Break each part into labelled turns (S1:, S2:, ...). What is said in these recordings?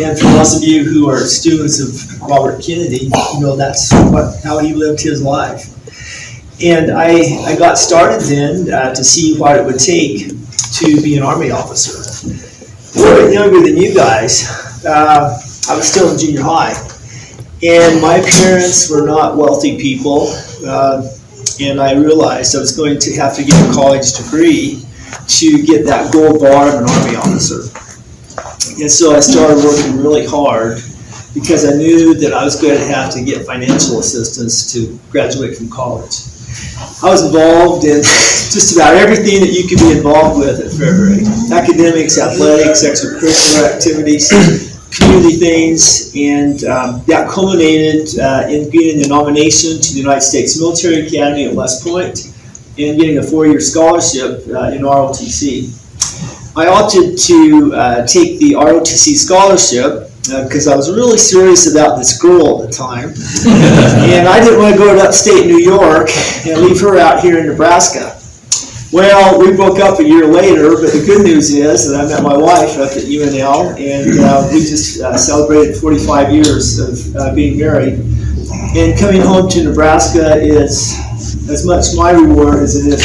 S1: And for those of you who are students of Robert Kennedy, you know that's how he lived his life. And I got started then to see what it would take to be an Army officer. A little bit younger than you guys. I was still in junior high. And my parents were not wealthy people. And I realized I was going to have to get a college degree to get that gold bar of an Army officer. And so I started working really hard because I knew that I was going to have to get financial assistance to graduate from college. I was involved in just about everything that you could be involved with at Fairbury. Academics, athletics, extracurricular activities, community things, and that culminated in getting the nomination to the United States Military Academy at West Point and getting a 4-year scholarship in ROTC. I opted to take the ROTC scholarship because I was really serious about this girl at the time, and I didn't want to go to upstate New York and leave her out here in Nebraska. Well, we broke up a year later, but the good news is that I met my wife up at UNL, and we just celebrated 45 years of being married. And coming home to Nebraska is as much my reward as it is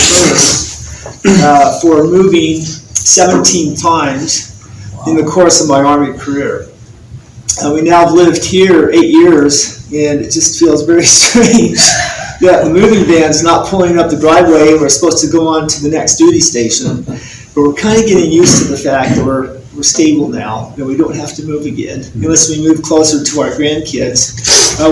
S1: hers for moving 17 times in the course of my Army career. We now have lived here 8 years, and it just feels very strange that the moving van's not pulling up the driveway and we're supposed to go on to the next duty station. But we're kind of getting used to the fact that we're stable now, and we don't have to move again, unless we move closer to our grandkids,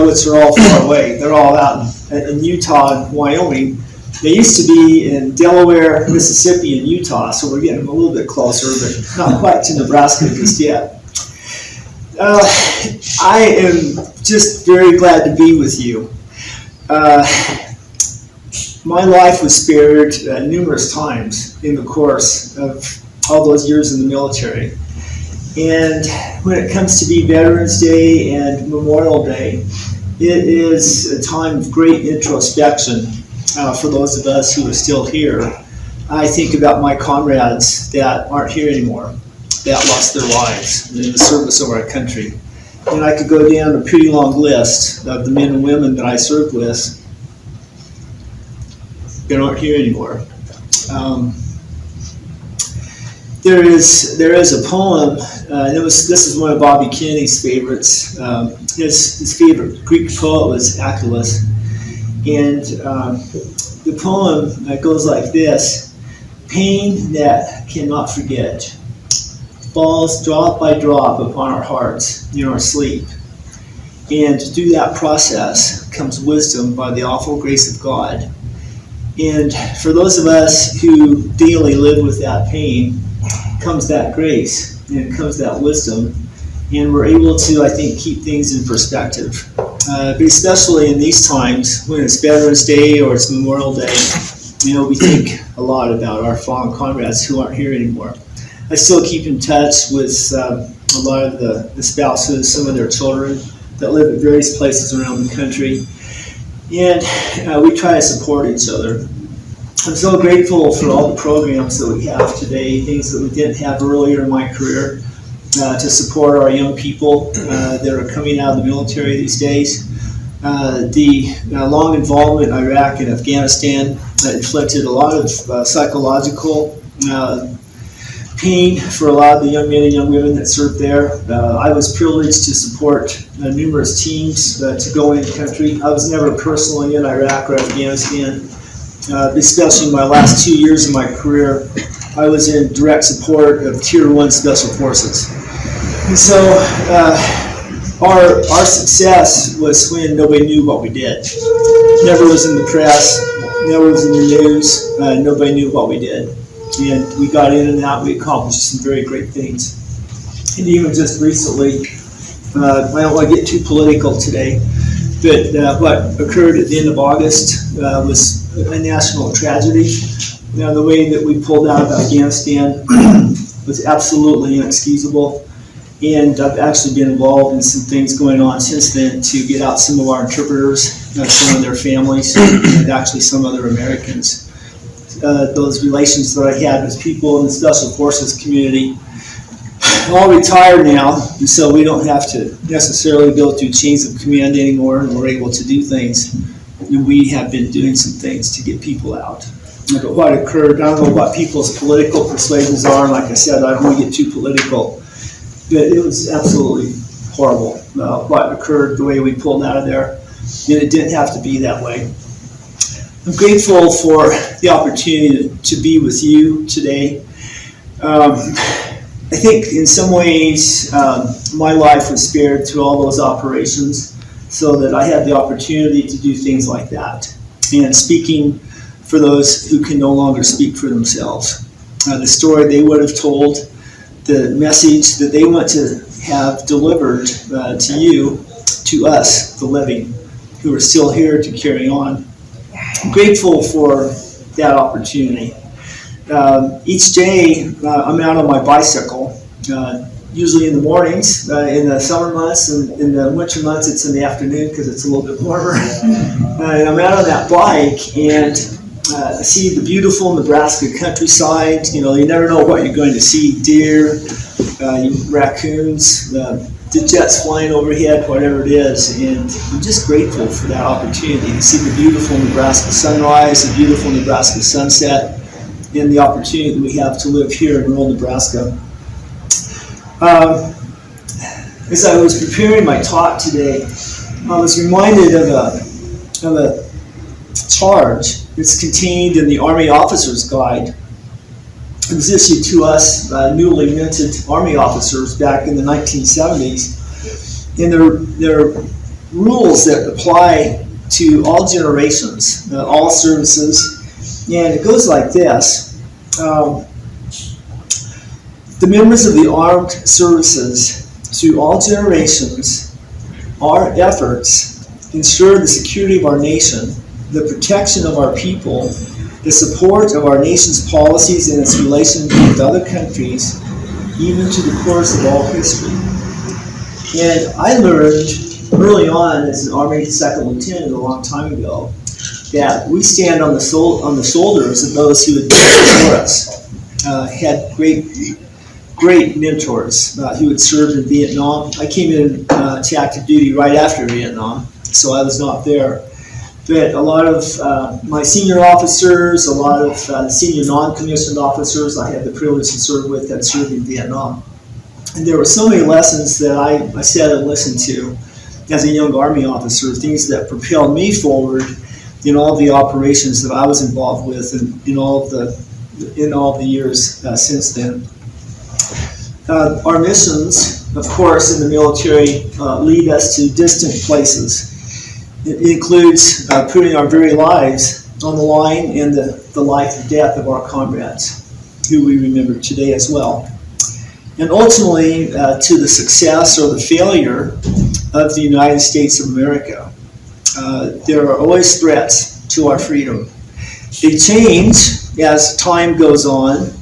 S1: which are all far away. They're all out in Utah and Wyoming. They used to be in Delaware, Mississippi, and Utah, so we're getting a little bit closer, but not quite to Nebraska just yet. I am just very glad to be with you. My life was spared numerous times in the course of all those years in the military. And when it comes to be Veterans Day and Memorial Day, it is a time of great introspection for those of us who are still here. I think about my comrades that aren't here anymore, that lost their lives in the service of our country. And I could go down a pretty long list of the men and women that I served with that aren't here anymore. There is a poem, and this is one of Bobby Kennedy's favorites. His favorite Greek poet was Aeschylus. And the poem goes like this: pain that cannot forget falls drop by drop upon our hearts in our sleep. And through that process comes wisdom by the awful grace of God. And for those of us who daily live with that pain, comes that grace and comes that wisdom. And we're able to, I think, keep things in perspective. But especially in these times when it's Veterans Day or it's Memorial Day, we think a lot about our fallen comrades who aren't here anymore. I still keep in touch with a lot of the spouses, some of their children that live at various places around the country. And we try to support each other. I'm so grateful for all the programs that we have today, things that we didn't have earlier in my career, to support our young people that are coming out of the military these days. The long involvement in Iraq and Afghanistan inflicted a lot of psychological pain for a lot of the young men and young women that served there. I was privileged to support numerous teams to go in the country. I was never personally in Iraq or Afghanistan, especially in my last 2 years of my career. I was in direct support of Tier 1 Special Forces. And so our success was when nobody knew what we did. Never was in the press, never was in the news, nobody knew what we did. And we got in and out, we accomplished some very great things. And even just recently, I don't want to get too political today, but what occurred at the end of August was a national tragedy. The way that we pulled out of Afghanistan was absolutely inexcusable. And I've actually been involved in some things going on since then to get out some of our interpreters, some of their families, and actually some other Americans. Those relations that I had with people in the Special Forces community all retired now, and so we don't have to necessarily go through chains of command anymore, and we're able to do things. And we have been doing some things to get people out. But what occurred, I don't know what people's political persuasions are, and like I said, I don't want to get too political, but it was absolutely horrible what occurred, the way we pulled out of there, and it didn't have to be that way. I'm grateful for the opportunity to be with you today. I think in some ways my life was spared through all those operations so that I had the opportunity to do things like that. And speaking for those who can no longer speak for themselves. The story they would have told, the message that they want to have delivered to you, to us, the living, who are still here to carry on. I'm grateful for that opportunity. Each day I'm out on my bicycle, usually in the mornings, in the summer months, and in the winter months it's in the afternoon because it's a little bit warmer. And I'm out on that bike and see the beautiful Nebraska countryside. You know, you never know what you're going to see: deer, raccoons, the jets flying overhead, whatever it is. And I'm just grateful for that opportunity to see the beautiful Nebraska sunrise, the beautiful Nebraska sunset, and the opportunity that we have to live here in rural Nebraska. As I was preparing my talk today, I was reminded of a charge that's contained in the Army Officer's Guide. It was issued to us newly minted Army officers back in the 1970s. And there are rules that apply to all generations, all services. And it goes like this. The members of the armed services, through all generations, our efforts ensure the security of our nation, the protection of our people, the support of our nation's policies and its relations with other countries, even to the course of all history. And I learned early on as an Army second lieutenant a long time ago that we stand on the shoulders of those who had been before us, had great mentors who had served in Vietnam. I came in to active duty right after Vietnam, so I was not there. But a lot of my senior officers, a lot of senior non-commissioned officers I had the privilege to serve with had served in Vietnam. And there were so many lessons that I sat and listened to as a young Army officer, things that propelled me forward in all the operations that I was involved with and in all the years since then. Our missions, of course, in the military lead us to distant places. It includes putting our very lives on the line and the life and death of our comrades, who we remember today as well. And ultimately, to the success or the failure of the United States of America. There are always threats to our freedom. They change as time goes on.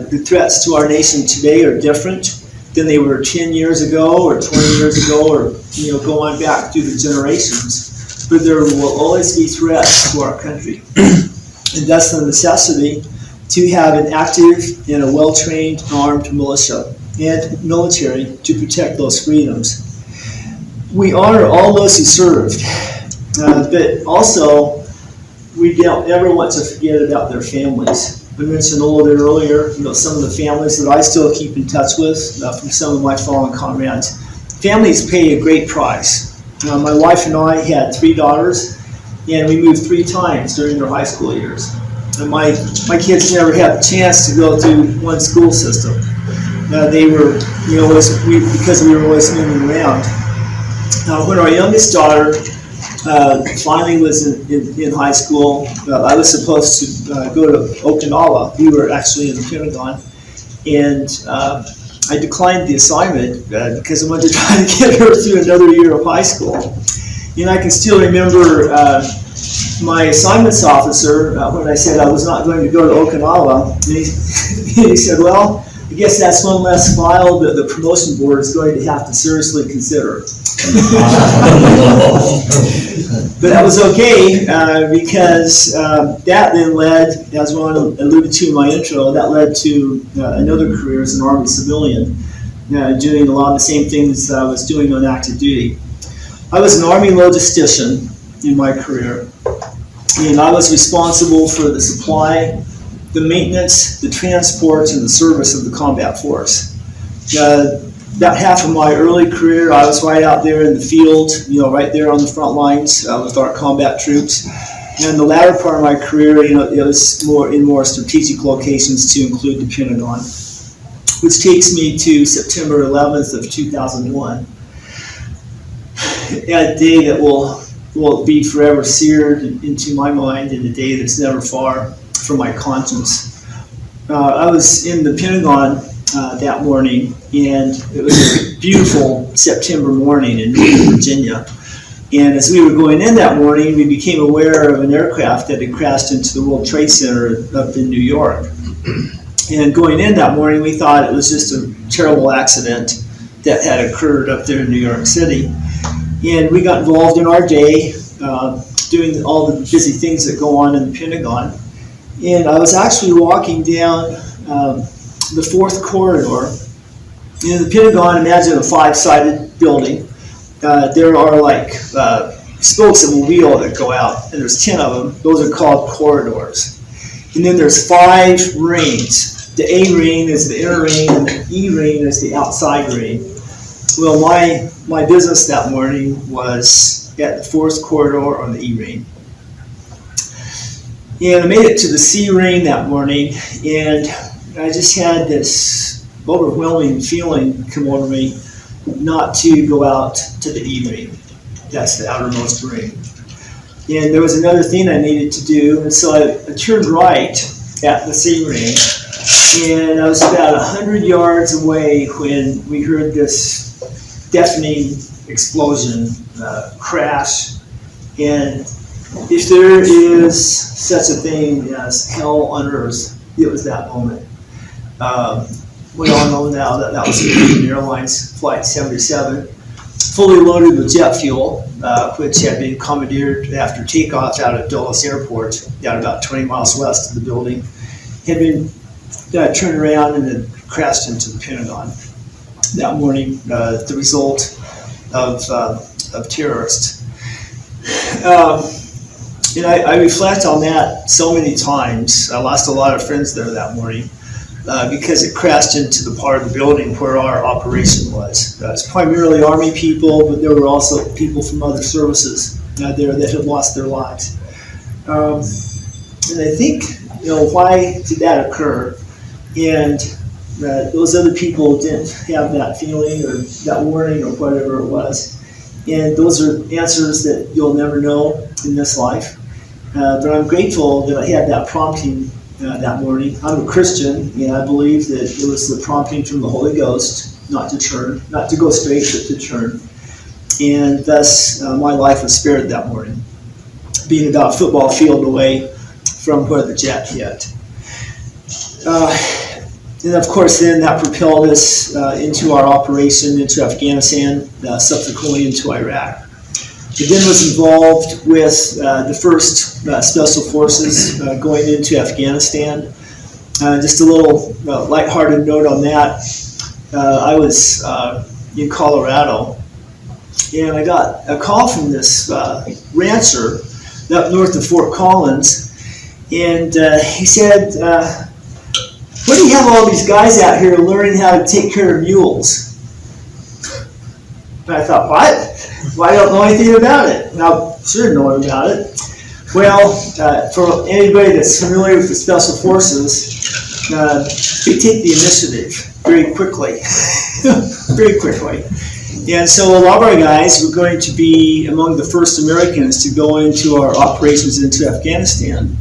S1: The threats to our nation today are different than they were 10 years ago or 20 years ago, or go on back through the generations. But there will always be threats to our country. And that's the necessity to have an active and a well-trained armed militia and military to protect those freedoms. We honor all those who served, but also we don't ever want to forget about their families. I mentioned a little bit earlier, some of the families that I still keep in touch with from some of my fallen comrades. Families pay a great price. My wife and I had 3 daughters, and we moved 3 times during their high school years. And my kids never had a chance to go through one school system. They were, because we were always moving around. When our youngest daughter finally was in high school, I was supposed to go to Okinawa. We were actually in the Pentagon, and I declined the assignment because I wanted to try to get her through another year of high school. And I can still remember my assignments officer when I said I was not going to go to Okinawa, and he said, "Well, I guess that's one less file that the promotion board is going to have to seriously consider." But that was okay because that then led, as Ron alluded to in my intro, that led to another career as an Army civilian. doing a lot of the same things I was doing on active duty. I was an Army logistician in my career, and I was responsible for the supply, the maintenance, the transport, and the service of the combat force. About half of my early career, I was right out there in the field, right there on the front lines with our combat troops. And the latter part of my career, it was more strategic locations to include the Pentagon, which takes me to September 11th of 2001, a day that will be forever seared into my mind, and a day that's never far from my conscience. I was in the Pentagon that morning, and it was a beautiful September morning in Virginia. And as we were going in that morning, we became aware of an aircraft that had crashed into the World Trade Center up in New York. And going in that morning, we thought it was just a terrible accident that had occurred up there in New York City. And we got involved in our day, doing all the busy things that go on in the Pentagon. And I was actually walking down the fourth corridor. In the Pentagon, imagine a 5-sided building. There are like spokes of a wheel that go out, and there's 10 of them. Those are called corridors. And then there's 5 rings. The A ring is the inner ring, and the E ring is the outside ring. Well, my business that morning was at the fourth corridor on the E ring. And I made it to the C ring that morning, and I just had this overwhelming feeling come over me not to go out to the E ring. That's the outermost ring. And there was another thing I needed to do, and so I turned right at the C ring, and I was about 100 yards away when we heard this deafening explosion, crash. And if there is such a thing as hell on earth, it was that moment. We all know now that that was American Airlines Flight 77, fully loaded with jet fuel, which had been commandeered after takeoff out of Dulles Airport, down about 20 miles west of the building, had been turned around and had crashed into the Pentagon that morning, the result of terrorists. And I reflect on that so many times. I lost a lot of friends there that morning. Because it crashed into the part of the building where our operation was. It's primarily Army people, but there were also people from other services there that had lost their lives. And I think, why did that occur? And those other people didn't have that feeling or that warning or whatever it was. And those are answers that you'll never know in this life. But I'm grateful that I had that prompting that morning. I'm a Christian, and I believe that it was the prompting from the Holy Ghost not to turn, not to go straight, but to turn. And thus, my life was spared that morning, being about a football field away from where the jet hit. And of course, then that propelled us into our operation into Afghanistan, subsequently into Iraq. I then was involved with the first Special Forces going into Afghanistan. Just a little lighthearted note on that. I was in Colorado, and I got a call from this rancher up north of Fort Collins, and he said, "Where do you have all these guys out here learning how to take care of mules?" And I thought, what? Well, I don't know anything about it. Now, should know about it. Well, for anybody that's familiar with the Special Forces, they take the initiative very quickly. Very quickly. And so a lot of our guys were going to be among the first Americans to go into our operations into Afghanistan.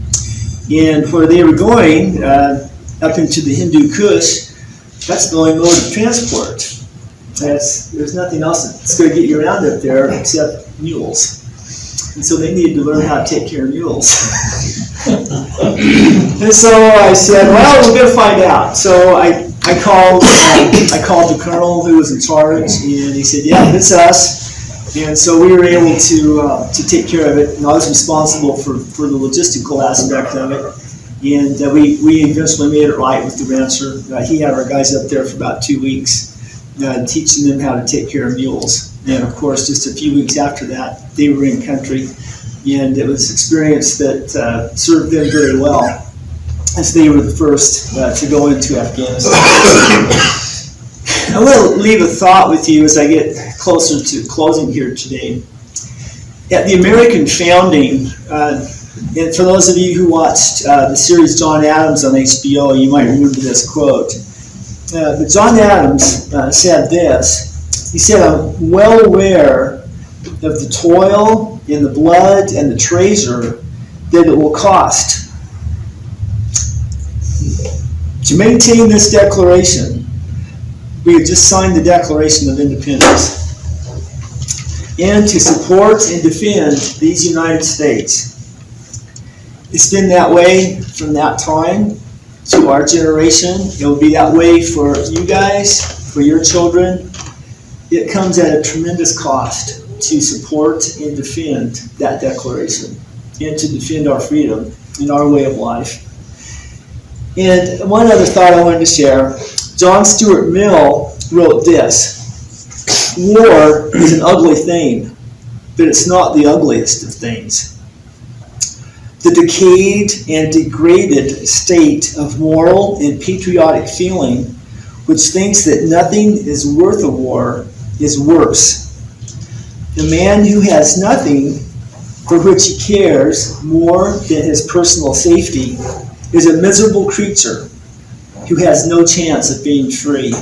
S1: And where they were going, up into the Hindu Kush, that's the only mode of transport. There's nothing else that's going to get you around up there except mules. And so they needed to learn how to take care of mules. And so I said, well, we're going to find out. So I called the colonel who was in charge, and he said, yeah, it's us. And so we were able to take care of it. And I was responsible for the logistical aspect of it. And we eventually made it right with the rancher. He had our guys up there for about 2 weeks. teaching them how to take care of mules. And of course, just a few weeks after that, they were in country, and it was an experience that served them very well, as they were the first to go into Afghanistan. I want to leave a thought with you as I get closer to closing here today. At the American founding, and for those of you who watched the series John Adams on HBO, you might remember this quote. But John Adams said this. He said, "I'm well aware of the toil and the blood and the treasure that it will cost to maintain this declaration." We have just signed the Declaration of Independence. "And to support and defend these United States." It's been that way from that time to our generation. It will be that way for you guys, for your children. It comes at a tremendous cost to support and defend that declaration and to defend our freedom and our way of life. And one other thought I wanted to share. John Stuart Mill wrote this: "War is an ugly thing, but it's not the ugliest of things. The decayed and degraded state of moral and patriotic feeling, which thinks that nothing is worth a war, is worse. The man who has nothing for which he cares more than his personal safety is a miserable creature who has no chance of being free,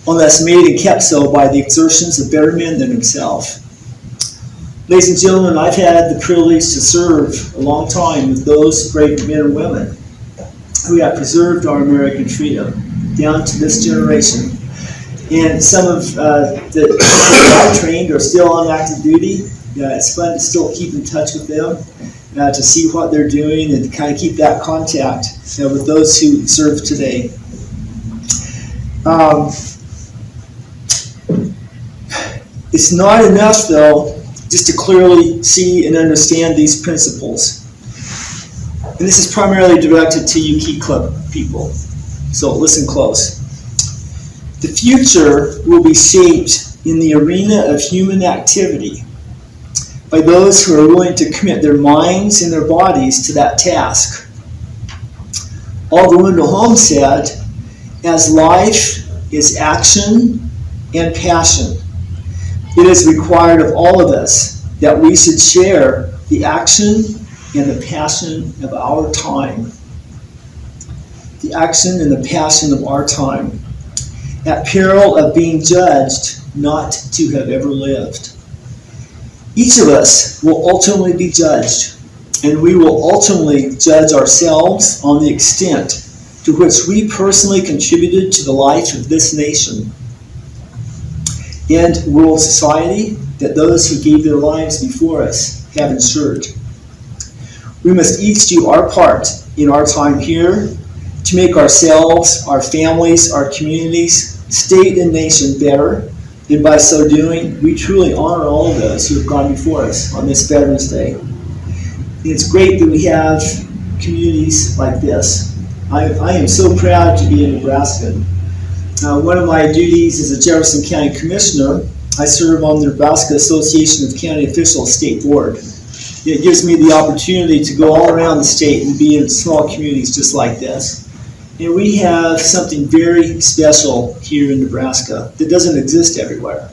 S1: unless made and kept so by the exertions of better men than himself." Ladies and gentlemen, I've had the privilege to serve a long time with those great men and women who have preserved our American freedom down to this generation. And some of the I trained are still on active duty. It's fun to still keep in touch with them, to see what they're doing and to kind of keep that contact with those who serve today. It's not enough, though, just to clearly see and understand these principles. And this is primarily directed to you Key Club people, so listen close. The future will be shaped in the arena of human activity by those who are willing to commit their minds and their bodies to that task. Oliver Wendell Holmes said, "As life is action and passion, it is required of all of us that we should share the action and the passion of our time." The action and the passion of our time, at peril of being judged not to have ever lived. Each of us will ultimately be judged, and we will ultimately judge ourselves on the extent to which we personally contributed to the life of this nation and world society that those who gave their lives before us have ensured. We must each do our part in our time here to make ourselves, our families, our communities, state and nation better, and by so doing, we truly honor all of those who have gone before us on this Veterans Day. And it's great that we have communities like this. I am so proud to be a Nebraskan. One of my duties as a Jefferson County Commissioner, I serve on the Nebraska Association of County Officials State Board. It gives me the opportunity to go all around the state and be in small communities just like this. And we have something very special here in Nebraska that doesn't exist everywhere.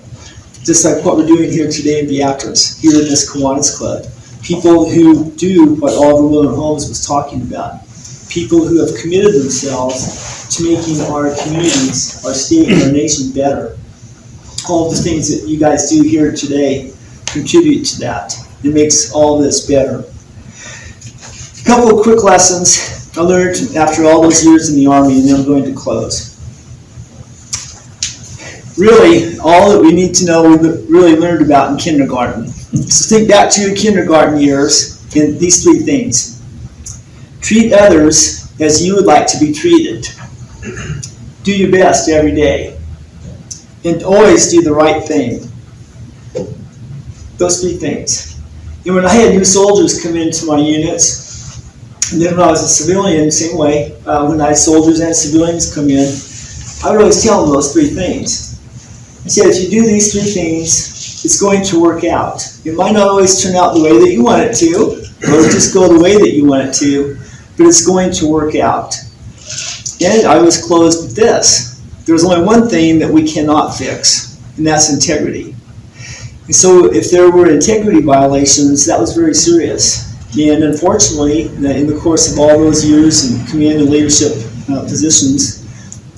S1: Just like what we're doing here today in Beatrice, here in this Kiwanis Club. People who do what Oliver Wendell Holmes was talking about. People who have committed themselves to making our communities, our state, and our nation better. All the things that you guys do here today contribute to that. It makes all this better. A couple of quick lessons I learned after all those years in the Army, and then I'm going to close. Really, all that we need to know, we really learned about in kindergarten. So think back to your kindergarten years and these three things. Treat others as you would like to be treated. Do your best every day. And always do the right thing. Those three things. And when I had new soldiers come into my units, and then when I was a civilian, same way, when I had soldiers and civilians come in, I would always tell them those three things. I said, if you do these 3 things, it's going to work out. It might not always turn out the way that you want it to, or just go the way that you want it to, but it's going to work out. And I was closed with this. There's only one thing that we cannot fix, and that's integrity. And so if there were integrity violations, that was very serious. And unfortunately, in the course of all those years in command and leadership positions,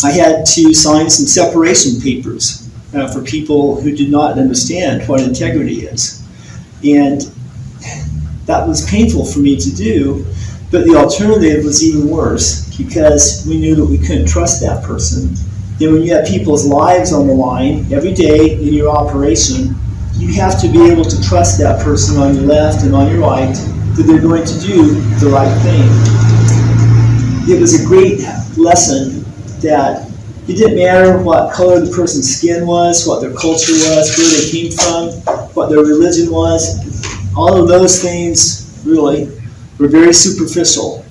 S1: I had to sign some separation papers for people who did not understand what integrity is. And that was painful for me to do, but the alternative was even worse because we knew that we couldn't trust that person. And when you have people's lives on the line every day in your operation, you have to be able to trust that person on your left and on your right that they're going to do the right thing. It was a great lesson that it didn't matter what color the person's skin was, what their culture was, where they came from, what their religion was. All of those things really were very superficial.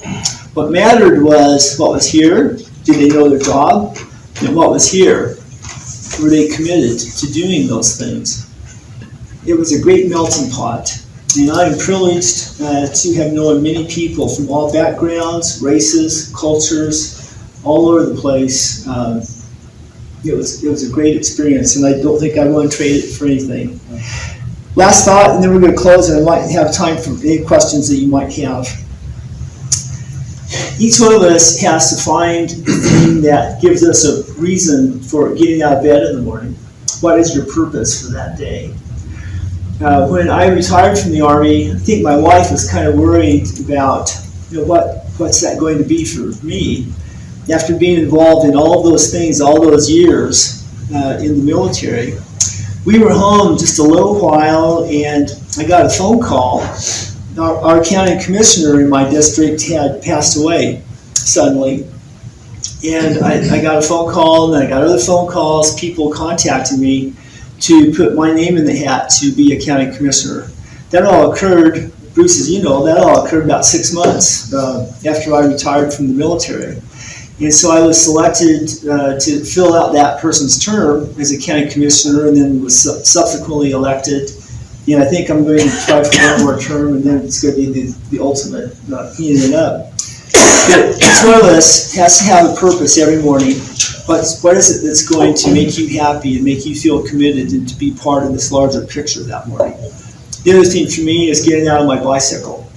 S1: What mattered was what was here, did they know their job, and what was here, were they committed to doing those things. It was a great melting pot. And I'm privileged to have known many people from all backgrounds, races, cultures, all over the place. It was a great experience, and I don't think I want to trade it for anything. Last thought, and then we're going to close, and I might have time for any questions that you might have. Each one of us has to find the thing that gives us a reason for getting out of bed in the morning. What is your purpose for that day? When I retired from the Army, I think my wife was kind of worried about, what's that going to be for me? After being involved in all of those things, all those years in the military, we were home just a little while, and I got a phone call. Our county commissioner in my district had passed away suddenly, and I got a phone call, and then I got other phone calls, people contacting me to put my name in the hat to be a county commissioner. That all occurred, Bruce, as you know, that all occurred about 6 months after I retired from the military. And so I was selected to fill out that person's term as a county commissioner, and then was subsequently elected. And I think I'm going to try for one more term, and then it's going to be the ultimate cleaning it up. But each one of us has to have a purpose every morning. What is it that's going to make you happy and make you feel committed and to be part of this larger picture that morning? The other thing for me is getting out on my bicycle.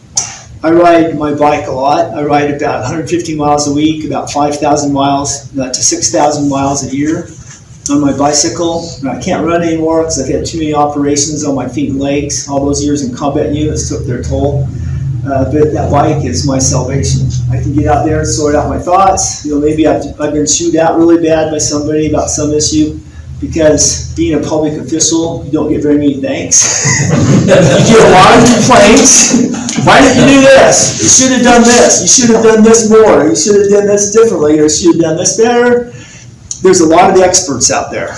S1: I ride my bike a lot. I ride about 150 miles a week, about 5,000 miles to 6,000 miles a year on my bicycle. I can't run anymore because I've had too many operations on my feet and legs. All those years in combat units took their toll. But that bike is my salvation. I can get out there and sort out my thoughts. Maybe I've been chewed out really bad by somebody about some issue, because being a public official, you don't get very many thanks. You get a lot of complaints. Why didn't you do this? You should have done this. You should have done this more. You should have done this differently, or you should have done this better. There's a lot of experts out there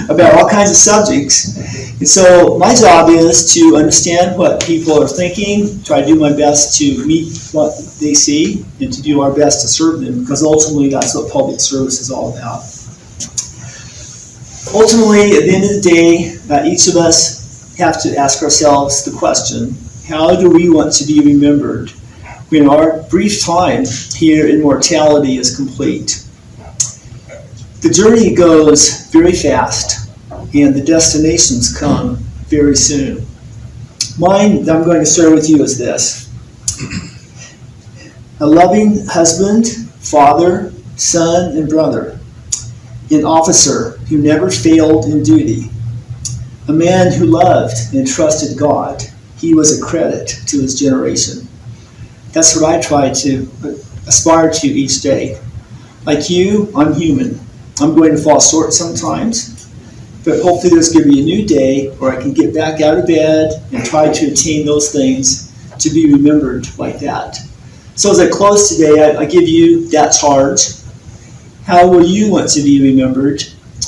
S1: about all kinds of subjects. And so my job is to understand what people are thinking, try to do my best to meet what they see, and to do our best to serve them, because ultimately that's what public service is all about. Ultimately, at the end of the day, each of us have to ask ourselves the question, how do we want to be remembered when our brief time here in mortality is complete? The journey goes very fast, and the destinations come very soon. Mine that I'm going to share with you is this. A loving husband, father, son, and brother. An officer who never failed in duty. A man who loved and trusted God. He was a credit to his generation. That's what I try to aspire to each day. Like you, I'm human. I'm going to fall short sometimes, but hopefully there's going to be a new day where I can get back out of bed and try to attain those things to be remembered like that. So as I close today, I give you that charge. How will you want to be remembered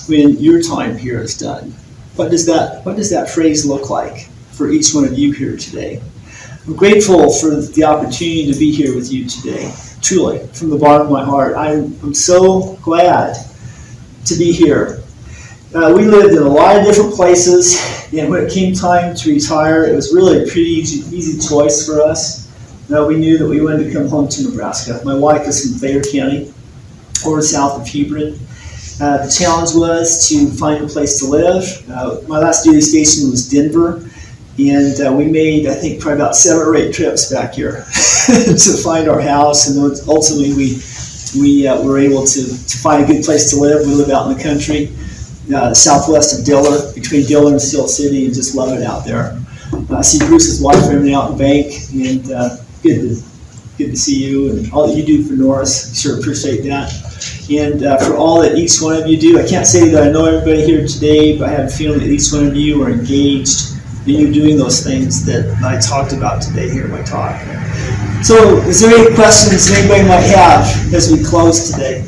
S1: when your time here is done? What does that phrase look like for each one of you here today? I'm grateful for the opportunity to be here with you today. Truly, from the bottom of my heart. I'm so glad to be here. we lived in a lot of different places, and when it came time to retire, it was really a pretty easy choice for us. We knew that we wanted to come home to Nebraska. My wife is from Fairbury County, or south of Hebron. The challenge was to find a place to live. My last duty station was Denver, and we made, I think, probably about 7 or 8 trips back here to find our house, and ultimately we were able to find a good place to live. We live out in the country, southwest of Diller, between Diller and Steel City, and just love it out there. I see Bruce's wife every day out in the bank, and good to see you and all that you do for Norris. Sure appreciate that. And for all that each one of you do, I can't say that I know everybody here today, but I have a feeling that each one of you are engaged and you're doing those things that I talked about today here in my talk. So, is there any questions anybody might have as we close today?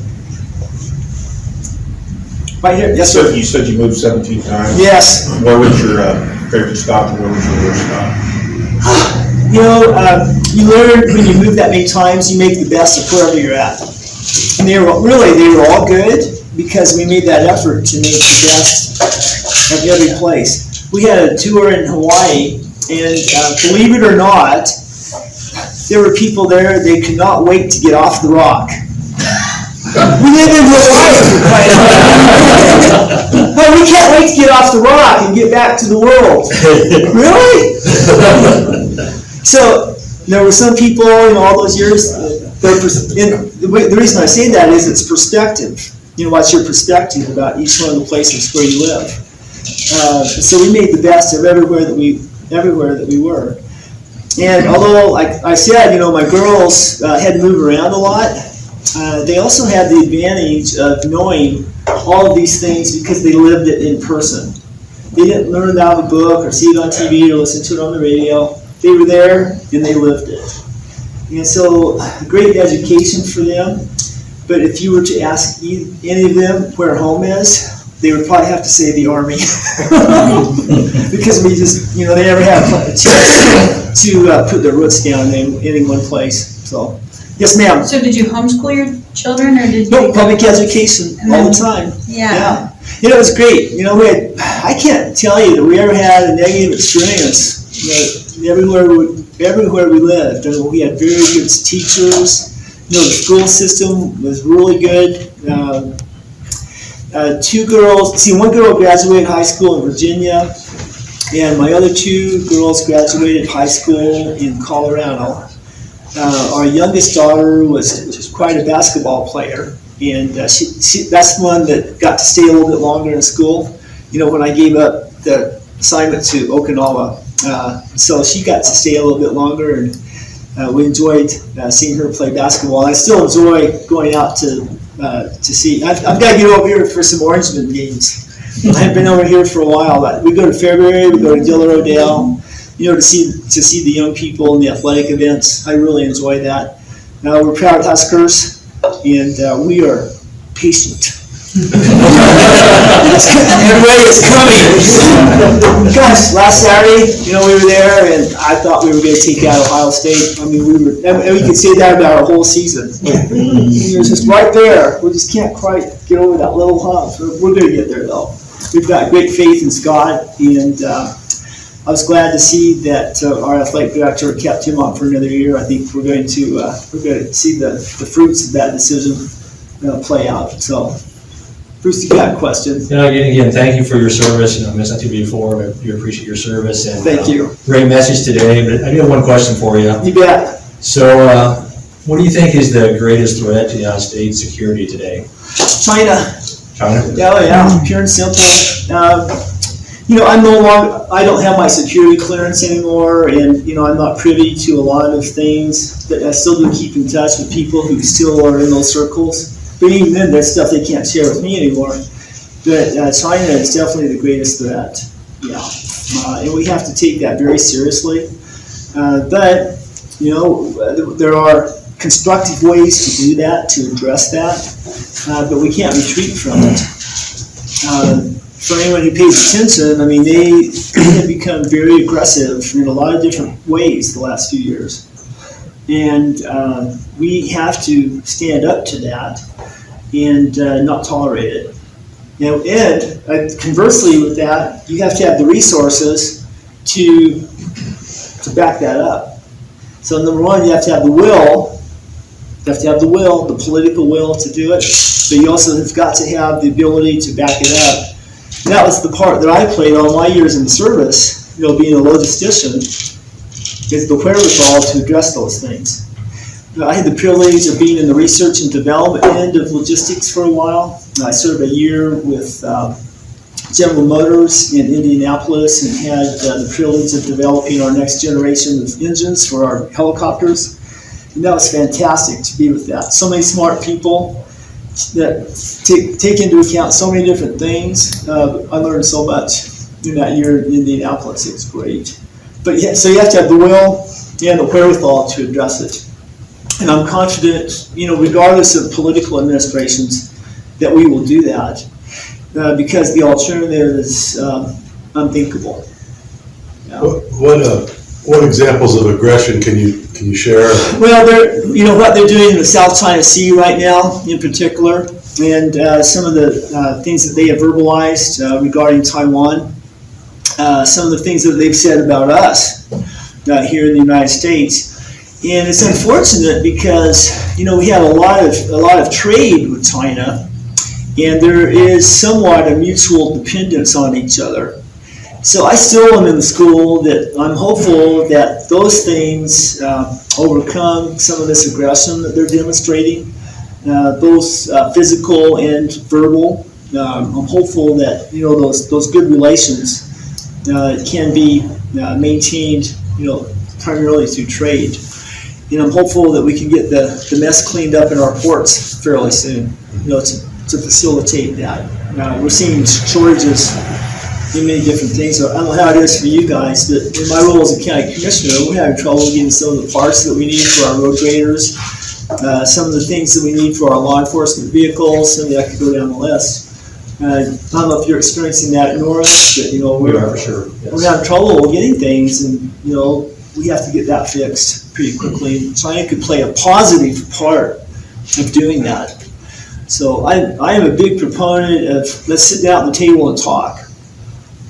S1: Right here. Yes, sir.
S2: You said you moved 17 times.
S1: Yes.
S2: Where was your favorite stop and where was your worst stop?
S1: You know, you learn when you move that many times, you make the best of wherever you're at. And they were all good because we made that effort to make the best of every place. We had a tour in Hawaii, and believe it or not, there were people there, they could not wait to get off the rock. We live in Hawaii. But we can't wait to get off the rock and get back to the world. Really? So there were some people in all those years, the reason I say that is it's perspective. You know, what's your perspective about each one of the places where you live? So we made the best of everywhere that we were. And although, like I said, you know, my girls had to move around a lot, they also had the advantage of knowing all of these things because they lived it in person. They didn't learn it out of a book or see it on TV or listen to it on the radio. They were there and they lived it. And so, great education for them. But if you were to ask any of them where home is, they would probably have to say the Army. Because we just, you know, they never had a chance to put their roots down in any one place. So, yes, ma'am.
S3: So did you homeschool your children, or did you?
S1: No, public education all the time.
S3: Yeah.
S1: You know, it was great. You know, I can't tell you that we ever had a negative experience. You know, everywhere we lived, we had very good teachers. You know, the school system was really good. 2 girls, one girl graduated high school in Virginia, and my other 2 girls graduated high school in Colorado. Our youngest daughter was quite a basketball player, and that's the one that got to stay a little bit longer in school. You know, when I gave up the assignment to Okinawa, so she got to stay a little bit longer, and we enjoyed seeing her play basketball. I still enjoy going out to see. I've got to get over here for some Orangeman games. I haven't been over here for a while. But we go to Fairbury, we go to Diller Odell, you know, to see the young people in the athletic events. I really enjoy that. We're proud Huskers, and we are patient. Everybody is coming. Gosh, last Saturday, you know, we were there, and I thought we were going to take out Ohio State. I mean, we could say that about our whole season. It was just right there. We just can't quite get over that little hump. We're going to get there, though. We've got great faith in Scott, and I was glad to see that our athletic director kept him on for another year. I think we're going to see the fruits of that decision play out. So. Bruce, you got a question?
S4: Again, thank you for your service. I mentioned that to you before, but we appreciate your service. And
S1: thank you.
S4: Great message today, but I do have one question for you.
S1: You bet.
S4: So, what do you think is the greatest threat to the United States security today?
S1: China.
S4: China?
S1: Yeah, pure and simple. You know, I don't have my security clearance anymore, and, you know, I'm not privy to a lot of things, but I still do keep in touch with people who still are in those circles. But even then, there's stuff they can't share with me anymore. But China is definitely the greatest threat. Yeah, and we have to take that very seriously. But, you know, there are constructive ways to do that, to address that, but we can't retreat from it. For anyone who pays attention, I mean, they have become very aggressive in a lot of different ways the last few years. And we have to stand up to that and not tolerate it. And conversely with that, you have to have the resources to back that up. So number one, you have to have the will. You have to have the will, the political will to do it, but you also have got to have the ability to back it up. And that was the part that I played all my years in the service, being a logistician, is the wherewithal to address those things. I had the privilege of being in the research and development end of logistics for a while. I served a year with General Motors in Indianapolis and had the privilege of developing our next generation of engines for our helicopters. And that was fantastic to be with that. So many smart people that take into account so many different things. I learned so much in that year in Indianapolis. It was great. But yeah, so you have to have the will and the wherewithal to address it. And I'm confident, regardless of political administrations, that we will do that because the alternative is unthinkable. Yeah.
S5: What examples of aggression can you share?
S1: Well, what they're doing in the South China Sea right now, in particular, and some of the things that they have verbalized regarding Taiwan, some of the things that they've said about us here in the United States. And it's unfortunate because we have a lot of trade with China, and there is somewhat a mutual dependence on each other. So I still am in the school that I'm hopeful that those things overcome some of this aggression that they're demonstrating, both physical and verbal. I'm hopeful that those good relations can be maintained, primarily through trade. And I'm hopeful that we can get the mess cleaned up in our ports fairly soon, to facilitate that. We're seeing shortages in many different things. I don't know how it is for you guys, but in my role as a county commissioner, we're having trouble getting some of the parts that we need for our road graders, some of the things that we need for our law enforcement vehicles. I could go down the list. I don't know if you're experiencing that in Norris, but
S4: We are for sure. Yes.
S1: we're having trouble getting things, and we have to get that fixed pretty quickly. China could play a positive part of doing that. So I am a big proponent of let's sit down at the table and talk.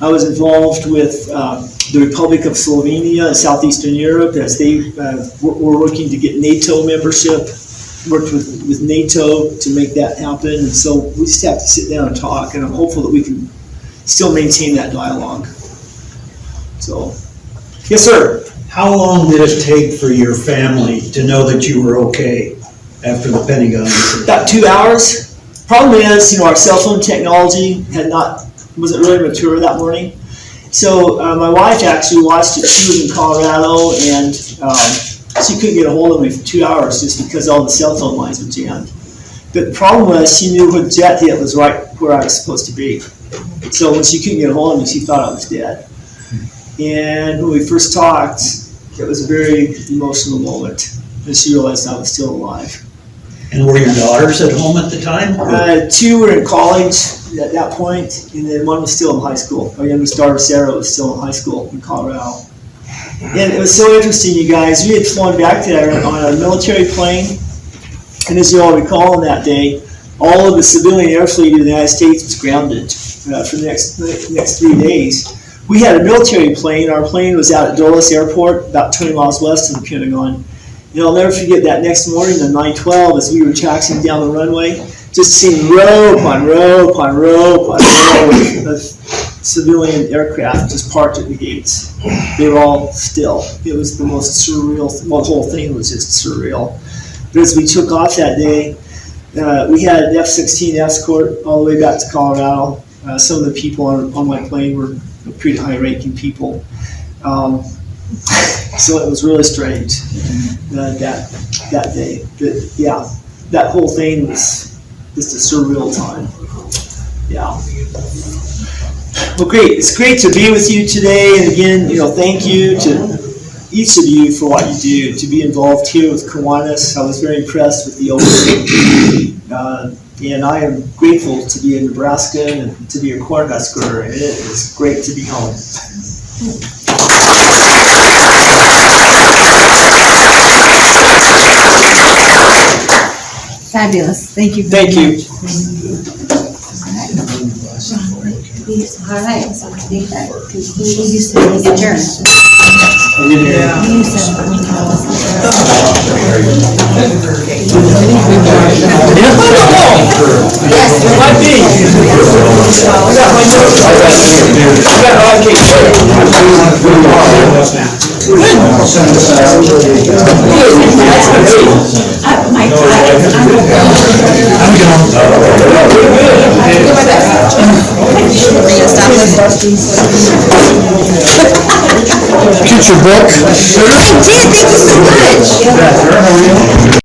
S1: I was involved with the Republic of Slovenia in southeastern Europe as they were working to get NATO membership, worked with NATO to make that happen. And so we just have to sit down and talk, and I'm hopeful that we can still maintain that dialogue. So, yes, sir.
S6: How long did it take for your family to know that you were okay after the Pentagon incident?
S1: About 2 hours. Problem is, our cell phone technology wasn't really mature that morning. So my wife actually watched it. She was in Colorado, and she couldn't get a hold of me for 2 hours just because all the cell phone lines were jammed. But the problem was she knew when jet hit was right where I was supposed to be. So when she couldn't get a hold of me, she thought I was dead. And when we first talked, it was a very emotional moment, and she realized I was still alive.
S6: And were your daughters at home at the time?
S1: 2 were in college at that point, and then 1 was still in high school. Our youngest daughter, Sarah, was still in high school in Colorado. And it was so interesting, you guys. We had flown back there on a military plane, and as you all recall on that day, all of the civilian air fleet of the United States was grounded for the next 3 days. We had a military plane. Our plane was out at Dulles Airport, about 20 miles west of the Pentagon. And I'll never forget that next morning on 9/12, as we were taxiing down the runway, just seeing row upon row upon row upon row of civilian aircraft just parked at the gates. They were all still. It was the most surreal, the whole thing was just surreal. But as we took off that day, we had an F-16 escort all the way back to Colorado. Some of the people on my plane were pretty high-ranking people. So it was really strange that day. But yeah, that whole thing was just a surreal time. Yeah. Well, great. It's great to be with you today. And again, thank you to each of you for what you do, to be involved here with Kiwanis. I was very impressed with the opening. And I am grateful to be in Nebraska and to be a Cornhusker, and it is great to be home.
S3: Fabulous. Thank you.
S1: Thank you.
S3: All right. All right, so I think that concludes the adjourn.
S5: Get your book.
S3: I did, thank you so much.